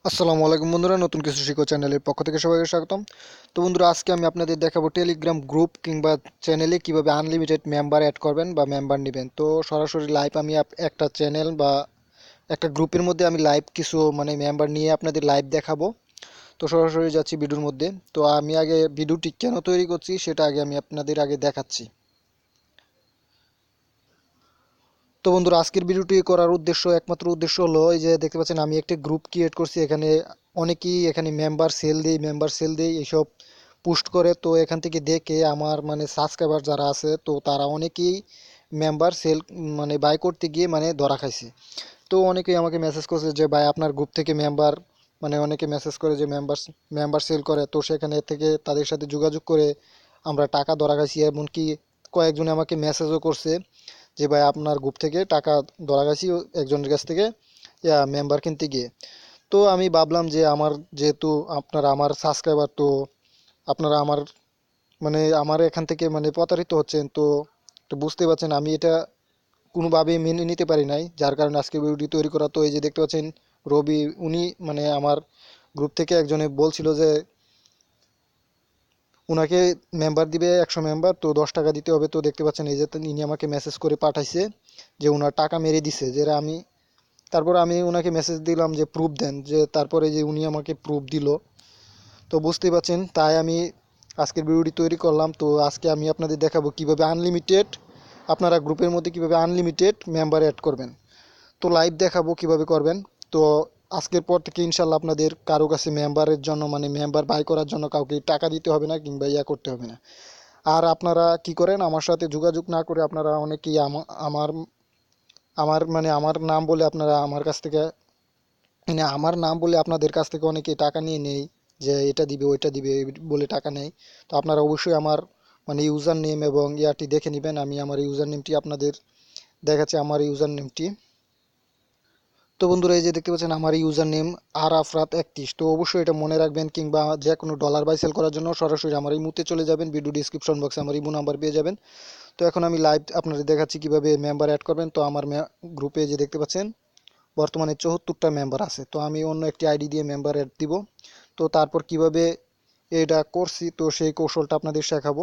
আসসালামু আলাইকুম বন্ধুরা, নতুন কিছু শিখো চ্যানেলের পক্ষ থেকে সবাইকে স্বাগতম। তো বন্ধুরা, আজকে আমি আপনাদের দেখাবো টেলিগ্রাম গ্রুপ কিংবা চ্যানেলে কিভাবে আনলিমিটেড মেম্বার অ্যাড করবেন বা মেম্বার নেবেন। তো সরাসরি লাইভ আমি একটা চ্যানেল বা একটা গ্রুপের মধ্যে আমি লাইভ কিছু মানে মেম্বার নিয়ে আপনাদের লাইভ দেখাবো। তো সরাসরি যাচ্ছি ভিডিওর মধ্যে। তো আমি আগে ভিডিওটি কেন তৈরি করছি সেটা আগে আমি আপনাদের আগে দেখাচ্ছি। তো বন্ধুরা, আজকের ভিডিওটি করার একমাত্র উদ্দেশ্য হলো এই যে দেখতে পাচ্ছেন আমি একটা গ্রুপ ক্রিয়েট করছি। এখানে অনেকেই এখানে মেম্বার সেল দেই এইসব পোস্ট করে। তো এখান থেকে দেখে আমার মানে সাবস্ক্রাইবার যারা আছে তো তারা অনেকেই মেম্বার সেল মানে বাই করতে গিয়ে মানে ধরা খাইছে। তো অনেকেই আমাকে মেসেজ করছে যে ভাই আপনার গ্রুপ থেকে মেম্বার মানে অনেকে মেসেজ করে যে মেম্বার সেল করে, তো সেখানে থেকে তাদের সাথে যোগাযোগ করে আমরা টাকা ধরা খাইছি। এমনকি কয়েকজনে আমাকে মেসেজও করছে যে ভাই আপনার গ্রুপ থেকে টাকা ধরা গেছি একজনের কাছ থেকে মেম্বার কিনতে গিয়ে। তো আমি ভাবলাম যে আমার যেহেতু আপনারা আমার সাবস্ক্রাইবার, তো আপনারা আমার মানে আমার এখান থেকে মানে প্রতারিত হচ্ছেন। তো তো বুঝতে পারছেন আমি এটা কোনোভাবেই মেনে নিতে পারি নাই, যার কারণে আজকে ভিডিওটি তৈরি করা। তো এই যে দেখতে পাচ্ছেন রবি, উনি মানে আমার গ্রুপ থেকে একজনে বলছিল যে উনাকে মেম্বার দিবে 100 মেম্বার, তো 10 টাকা দিতে হবে। তো দেখতে পাচ্ছেন এই যে ইনি আমাকে মেসেজ করে পাঠাইছে যে উনার টাকা মেরে দিছে, যেটা আমি তারপর আমি উনাকে মেসেজ দিলাম যে প্রুফ দেন, যে তারপরে যে উনি আমাকে প্রুফ দিল। তো বুঝতেই পারছেন, তাই আমি আজকের ভিডিওটি তৈরি করলাম। তো আজকে আমি আপনাদের দেখাবো কিভাবে আনলিমিটেড আপনারা গ্রুপের মধ্যে কিভাবে আনলিমিটেড মেম্বার অ্যাড করবেন। তো লাইভ দেখাবো কিভাবে করবেন। তো আজকের পর থেকে ইনশাল্লাহ আপনাদের কারো কাছে মেম্বারের জন্য মানে মেম্বার বাই করার জন্য কাউকে টাকা দিতে হবে না কিংবা করতে হবে না। আর আপনারা কি করেন, আমার সাথে যোগাযোগ না করে আপনারা অনেকেই আমার আমার মানে আমার নাম বলে আপনারা আমার কাছ থেকে মানে আমার নাম বলে আপনাদের কাছ থেকে অনেকে টাকা নিয়ে নেই, যে এটা দিবে ওইটা দিবে এই বলে টাকা নেই। তো আপনারা অবশ্যই আমার মানে ইউজার নেম এবং ইয়াটি দেখে নেবেন। আমি আমার ইউজার নেমটি আপনাদের দেখাচ্ছি, আমার ইউজার নেমটি। তো বন্ধুরা, এই যে দেখতে পাচ্ছেন আমার ইউজার নেম আর আফরাত 31। তো অবশ্যই এটা মনে রাখবেন, কিংবা যে কোনো ডলার বাই সেল করার জন্য সরাসরি আমার এই মুহূর্তে চলে যাবেন, ভিডিও ডিসক্রিপশন বক্সে আমার ইমো নাম্বার পেয়ে যাবেন। তো এখন আমি লাইভ আপনাদের দেখাচ্ছি কিভাবে মেম্বার অ্যাড করবেন। তো আমার গ্রুপে যে দেখতে পাচ্ছেন বর্তমানে 74টা মেম্বার আছে। তো আমি অন্য একটি আইডি দিয়ে মেম্বার অ্যাড দিব। তো তারপর কিভাবে এটা করছি তো সেই কৌশলটা আপনাদের শেখাবো।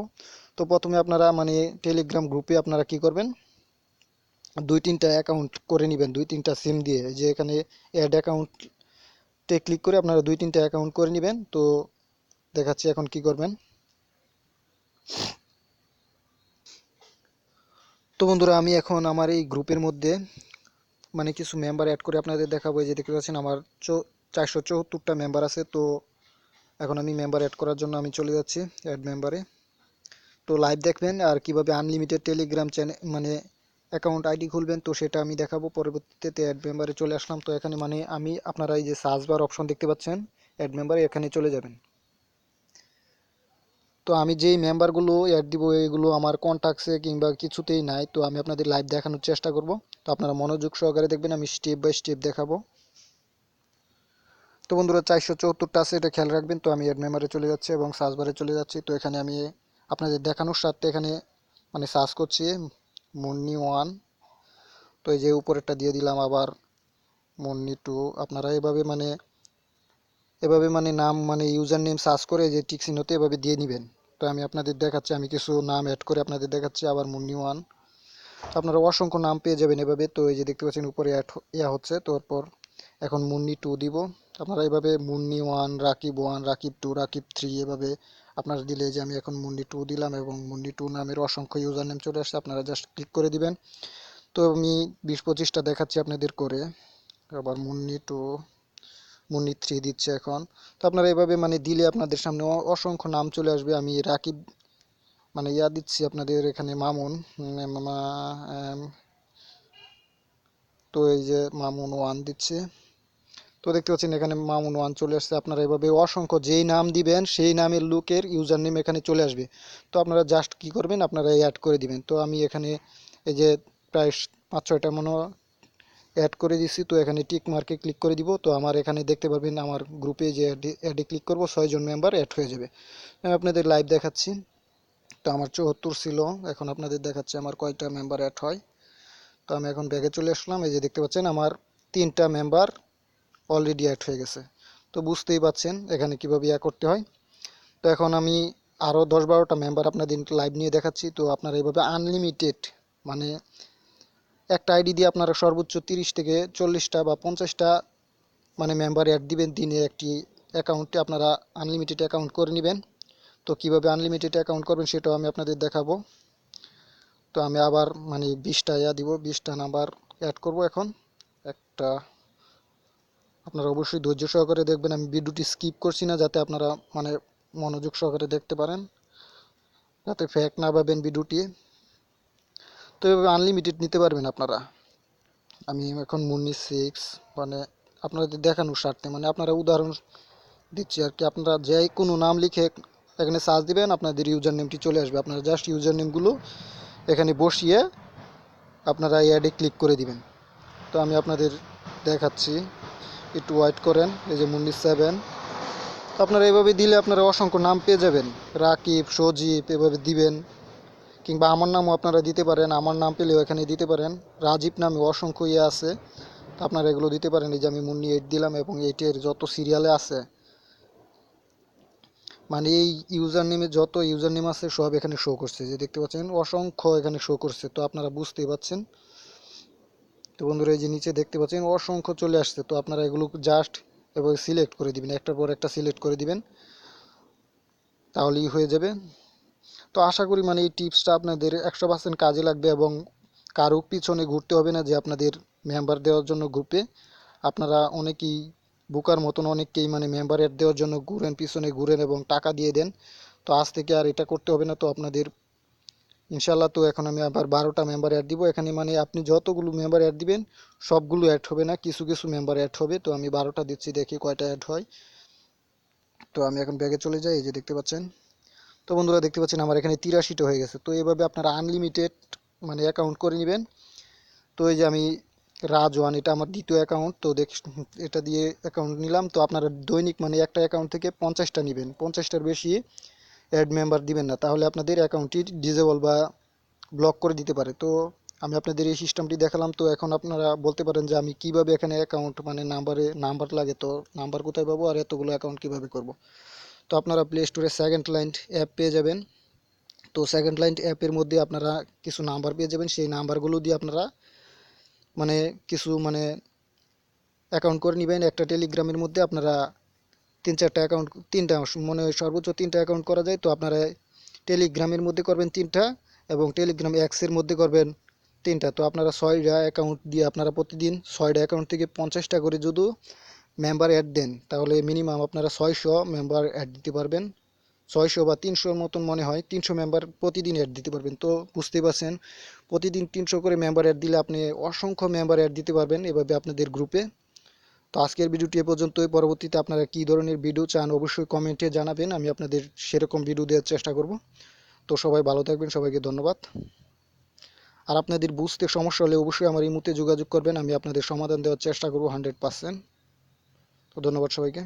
তো প্রথমে আপনারা মানে টেলিগ্রাম গ্রুপে আপনারা কি করবেন, দুই তিনটা অ্যাকাউন্ট করে নেবেন, দুই তিনটা সিম দিয়ে যে এখানে অ্যাড অ্যাকাউন্টে ক্লিক করে আপনারা দুই তিনটা অ্যাকাউন্ট করে নেবেন। তো দেখাচ্ছি এখন কি করবেন। তো বন্ধুরা, আমি এখন আমার এই গ্রুপের মধ্যে মানে কিছু মেম্বার অ্যাড করে আপনাদের দেখাবো। এই যে দেখতে পাচ্ছেন আমার 474টা মেম্বার আছে। তো এখন আমি মেম্বার অ্যাড করার জন্য আমি চলে যাচ্ছি অ্যাড মেম্বারে। তো লাইভ দেখবেন আর কিভাবে আনলিমিটেড টেলিগ্রাম চ্যানেল মানে অ্যাকাউন্ট আইডি খুলবেন তো সেটা আমি দেখাবো পরবর্তীতে। অ্যাড মেম্বারে চলে আসলাম। তো এখানে মানে আমি আপনারা এই যে সার্চ বার অপশন দেখতে পাচ্ছেন অ্যাড মেম্বারে, এখানে চলে যাবেন। তো আমি যেই মেম্বারগুলো অ্যাড দিব এগুলো আমার কন্ট্যাক্টসে কিংবা কিছুতেই নাই। তো আমি আপনাদের লাইভ দেখানোর চেষ্টা করব। তো আপনারা মনোযোগ সহকারে দেখবেন, আমি স্টেপ বাই স্টেপ দেখাবো। তো বন্ধুরা, 474টা আছে, এটা খেয়াল রাখবেন। তো আমি অ্যাড মেম্বারে চলে যাচ্ছি এবং সার্চ বারে চলে যাচ্ছি। তো এখানে আমি আপনাদের দেখানোর স্বার্থে এখানে মানে সার্চ করছি মুন্নি ওয়ান। তো এই যে উপরেরটা দিয়ে দিলাম, আবার মুন্নি টু। আপনারা এভাবে মানে নাম মানে ইউজার নেম সার্চ করে যে টিক চিহ্নতে এভাবে দিয়ে নেবেন। তো আমি আপনাদের দেখাচ্ছি, আমি কিছু নাম অ্যাড করে আপনাদের দেখাচ্ছি। আবার মুন্নি ওয়ান। তো আপনারা অসংখ্য নাম পেয়ে যাবেন এভাবে। তো এই যে দেখতে পাচ্ছেন উপরে অ্যাড ইয়া হচ্ছে। তারপর এখন মুন্নি টু দিব। আপনারা এভাবে Munni one, Rakib two, Rakib three এভাবে আপনারা দিলে, যে আমি এখন মুন্নি টু দিলাম এবং মুন্নি টু নামের অসংখ্য ইউজার নেম চলে আসছে, আপনারা জাস্ট ক্লিক করে দিবেন। তো আমি 20-25টা দেখাচ্ছি আপনাদের করে। আবার মুন্নি টু, মুন্নি থ্রি দিচ্ছে এখন। তো আপনারা এভাবে মানে দিলে আপনাদের সামনে অসংখ্য নাম চলে আসবে। আমি রাকিব মানে দিচ্ছি আপনাদের এখানে মামুন। উম, তো এই যে মামুন ওয়ান দিচ্ছে। তো দেখতে পাচ্ছেন এখানে মামুন ওয়ান চলে আসছে। আপনারা এভাবে অসংখ্য যেই নাম দিবেন সেই নামের লোকের ইউজার নেম এখানে চলে আসবে। তো আপনারা জাস্ট কি করবেন, আপনারা অ্যাড করে দিবেন। তো আমি এখানে এই যে প্রায় 5-6টা মনে অ্যাড করে দিছি। তো এখানে টিক মার্কে ক্লিক করে দিব। তো আমার এখানে দেখতে পারবেন আমার গ্রুপে যে অ্যাডে ক্লিক করব 6জন মেম্বার অ্যাড হয়ে যাবে। আমি আপনাদের লাইভ দেখাচ্ছি। তো আমার 74 ছিল, এখন আপনাদের দেখাচ্ছি আমার কয়টা মেম্বার অ্যাড হয়। তো আমি এখন ব্যাগে চলে আসলাম। এই যে দেখতে পাচ্ছেন আমার 3টা মেম্বার অলরেডি অ্যাড হয়ে গেছে। তো বুঝতেই পাচ্ছেন এখানে কিভাবে ইয়া করতে হয়। তো এখন আমি আরও 10-12টা মেম্বার আপনাদের লাইভ নিয়ে দেখাচ্ছি। তো আপনারা এইভাবে আনলিমিটেড মানে একটা আইডি দিয়ে আপনারা সর্বোচ্চ 30 থেকে 40টা বা 50টা মানে মেম্বার অ্যাড দিবেন দিনে একটি অ্যাকাউন্টে, আপনারা আনলিমিটেড অ্যাকাউন্ট করে নেবেন। তো কিভাবে আনলিমিটেড অ্যাকাউন্ট করবেন সেটাও আমি আপনাদের দেখাবো। তো আমি আবার মানে 20টা দিব, 20টা নাম্বার অ্যাড করব এখন একটা। আপনারা অবশ্যই ধৈর্য সহকারে দেখবেন, আমি ভিডিওটি স্কিপ করছি না, যাতে আপনারা মানে মনোযোগ সহকারে দেখতে পারেন, যাতে ফেক না পাবেন ভিডিওটি। তো এভাবে আনলিমিটেড নিতে পারবেন আপনারা। আমি এখন মুন্নি 6 মানে আপনাদের দেখানোর স্বার্থে মানে আপনারা উদাহরণ দিচ্ছি আর কি। আপনারা যে কোনো নাম লিখে এখানে সার্চ দিবেন, আপনাদের ইউজার নেমটি চলে আসবে। আপনারা জাস্ট ইউজার নেমগুলো এখানে বসিয়ে আপনারা অ্যাডে ক্লিক করে দিবেন। তো আমি আপনাদের দেখাচ্ছি, একটু ওয়েট করেন। এই যে মুন্নি 7, আপনারা এভাবে দিলে আপনারা অসংখ্য নাম পেয়ে যাবেন। রাকিব, সজীব এভাবে দিবেন, কিংবা আমার নামও আপনারা দিতে পারেন। আমার নাম পেলেও এখানে দিতে পারেন। রাজীব নামে অসংখ্য ইয়ে আছে, আপনারা এগুলো দিতে পারেন। এই যে আমি মুন্নি 8 দিলাম এবং 8-এর যত সিরিয়ালে আছে মানে এই ইউজার নেমে যত ইউজার নেম আছে সব এখানে শো করছে, যে দেখতে পাচ্ছেন অসংখ্য এখানে শো করছে। তো আপনারা বুঝতেই পাচ্ছেন। তো বন্ধুরা এই যে নিচে দেখতে পাচ্ছেন অসংখ্য চলে আসছে। তো আপনারা এগুলো জাস্ট এভাবে সিলেক্ট করে দিবেন, একটার পর একটা সিলেক্ট করে দিবেন, তাহলেই হয়ে যাবে। তো আশা করি মানে এই টিপসটা আপনাদের 100% কাজে লাগবে এবং কারো পিছনে ঘুরতে হবে না যে আপনাদের মেম্বার দেওয়ার জন্য গ্রুপে। আপনারা অনেকেই বুকার মতন অনেককেই মানে মেম্বার অ্যাড দেওয়ার জন্য ঘুরেন, পিছনে ঘুরেন এবং টাকা দিয়ে দেন। তো আজ থেকে আর এটা করতে হবে না। তো আপনাদের ইনশাল্লাহ, তো এখন আমি আবার 12টা মেম্বার অ্যাড দিব এখানে। মানে আপনি যতগুলো মেম্বার অ্যাড দিবেন সবগুলো অ্যাড হবে না, কিছু কিছু মেম্বার অ্যাড হবে। তো আমি 12টা দিচ্ছি, দেখি কয়টা অ্যাড হয়। তো আমি এখন ব্যাগে চলে যাই, এই যে দেখতে পাচ্ছেন। তো বন্ধুরা দেখতে পাচ্ছেন আমার এখানে 83টা হয়ে গেছে। তো এইভাবে আপনারা আনলিমিটেড মানে অ্যাকাউন্ট করে নেবেন। তো এই যে আমি রাজওয়ান, এটা আমার দ্বিতীয় অ্যাকাউন্ট। তো এটা দিয়ে অ্যাকাউন্ট নিলাম। তো আপনারা দৈনিক মানে একটা অ্যাকাউন্ট থেকে 50টা নেবেন, 50টার বেশি অ্যাড মেম্বার দিবেন না, তাহলে আপনাদের অ্যাকাউন্টটি ডিজেবল বা ব্লক করে দিতে পারে। তো আমি আপনাদের এই সিস্টেমটি দেখালাম। তো এখন আপনারা বলতে পারেন যে আমি কিভাবে এখানে অ্যাকাউন্ট মানে নাম্বার লাগে, তো নাম্বার কোথায় পাবো আর এতগুলো অ্যাকাউন্ট কিভাবে করব। তো আপনারা প্লে স্টোরে সেকেন্ড লাইন অ্যাপ পেয়ে যাবেন। তো সেকেন্ড লাইন অ্যাপের মধ্যে আপনারা কিছু নাম্বার পেয়ে যাবেন, সেই নাম্বারগুলো দিয়ে আপনারা মানে কিছু মানে অ্যাকাউন্ট করে নেবেন। একটা টেলিগ্রামের মধ্যে আপনারা 3-4টা অ্যাকাউন্ট, 3টা মনে হয় সর্বোচ্চ 3টা অ্যাকাউন্ট করা যায়। তো আপনারা টেলিগ্রামের মধ্যে করবেন 3টা এবং টেলিগ্রাম এক্সের মধ্যে করবেন 3টা। তো আপনারা 6টা অ্যাকাউন্ট দিয়ে আপনারা প্রতিদিন 6টা অ্যাকাউন্ট থেকে 50টা করে যদি মেম্বার অ্যাড দেন, তাহলে মিনিমাম আপনারা 600 মেম্বার অ্যাড দিতে পারবেন। 600 বা 300 মতন মনে হয়, 300 মেম্বার প্রতিদিন অ্যাড দিতে পারবেন। তো বুঝতেই পারছেন প্রতিদিন 300 করে মেম্বার অ্যাড দিলে আপনি অসংখ্য মেম্বার অ্যাড দিতে পারবেন এভাবে আপনাদের গ্রুপে। তো আজকের ভিডিওটি এ পর্যন্তই। পরবর্তীতে আপনারা কী ধরনের ভিডিও চান অবশ্যই কমেন্টে জানাবেন, আমি আপনাদের সেরকম ভিডিও দেওয়ার চেষ্টা করব। তো সবাই ভালো থাকবেন, সবাইকে ধন্যবাদ। আর আপনাদের বুঝতে সমস্যা হলে অবশ্যই আমার ইমোতে যোগাযোগ করবেন, আমি আপনাদের সমাধান দেওয়ার চেষ্টা করব 100%। তো ধন্যবাদ সবাইকে।